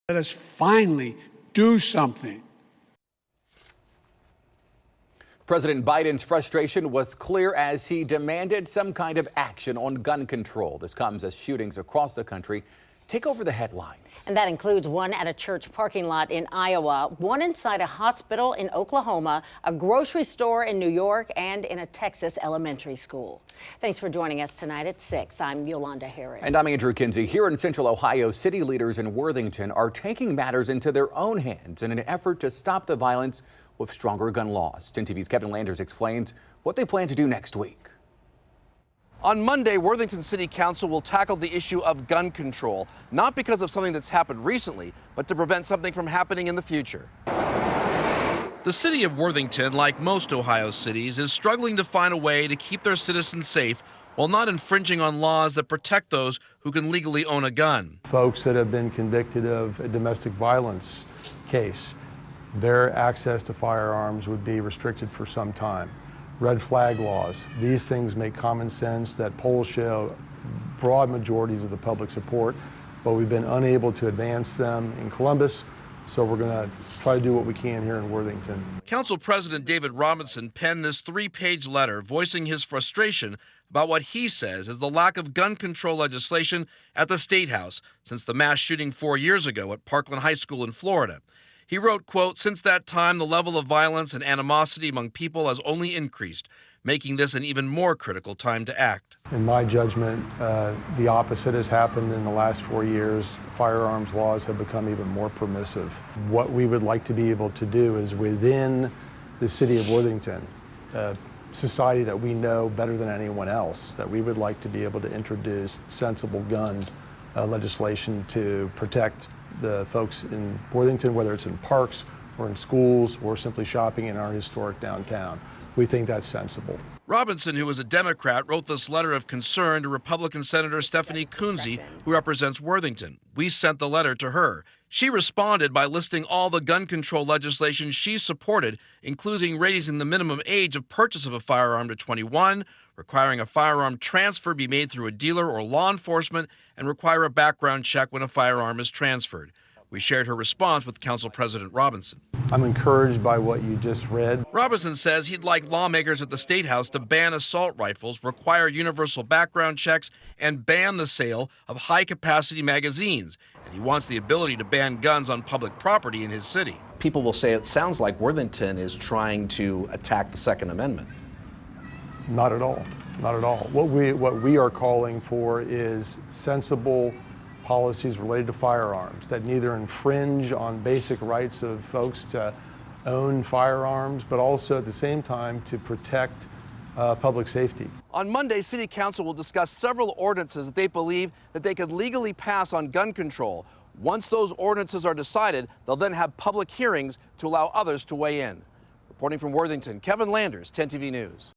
Let us finally do something. President Biden's frustration was clear as he demanded some kind of action on gun control. This comes as shootings across the country take over the headlines. And that includes one at a church parking lot in Iowa, one inside a hospital in Oklahoma, a grocery store in New York, and in a Texas elementary school. Thanks for joining us tonight at 6. I'm Yolanda Harris. And I'm Andrew Kinsey. Here in Central Ohio, city leaders in Worthington are taking matters into their own hands in an effort to stop the violence with stronger gun laws. 10 TV's Kevin Landers explains what they plan to do next week. On Monday, Worthington City Council will tackle the issue of gun control, not because of something that's happened recently, but to prevent something from happening in the future. The city of Worthington, like most Ohio cities, is struggling to find a way to keep their citizens safe while not infringing on laws that protect those who can legally own a gun. Folks that have been convicted of a domestic violence case, their access to firearms would be restricted for some time. Red flag laws, these things make common sense that polls show broad majorities of the public support, but we've been unable to advance them in Columbus, so we're going to try to do what we can here in Worthington. Council President David Robinson penned this 3-page letter voicing his frustration about what he says is the lack of gun control legislation at the State House since the mass shooting 4 years ago at Parkland High School in Florida. He wrote, quote, "Since that time, the level of violence and animosity among people has only increased, making this an even more critical time to act." In my judgment, the opposite has happened in the last 4 years. Firearms laws have become even more permissive. What we would like to be able to do is within the city of Worthington, a society that we know better than anyone else, that we would like to be able to introduce sensible gun legislation to protect the folks in Worthington, whether it's in parks or in schools or simply shopping in our historic downtown. We think that's sensible. Robinson, who is a Democrat, wrote this letter of concern to Republican Senator Stephanie Coonsey, who represents Worthington. We sent the letter to her. She responded by listing all the gun control legislation she supported, including raising the minimum age of purchase of a firearm to 21, requiring a firearm transfer be made through a dealer or law enforcement, and require a background check when a firearm is transferred. We shared her response with Council President Robinson. I'm encouraged by what you just read. Robinson says he'd like lawmakers at the State House to ban assault rifles, require universal background checks, and ban the sale of high-capacity magazines. And he wants the ability to ban guns on public property in his city. People will say it sounds like Worthington is trying to attack the Second Amendment. Not at all. Not at all. What we are calling for is sensible policies related to firearms that neither infringe on basic rights of folks to own firearms, but also at the same time to protect public safety. On Monday, City Council will discuss several ordinances that they believe that they could legally pass on gun control. Once those ordinances are decided, they'll then have public hearings to allow others to weigh in. Reporting from Worthington, Kevin Landers, 10 TV News.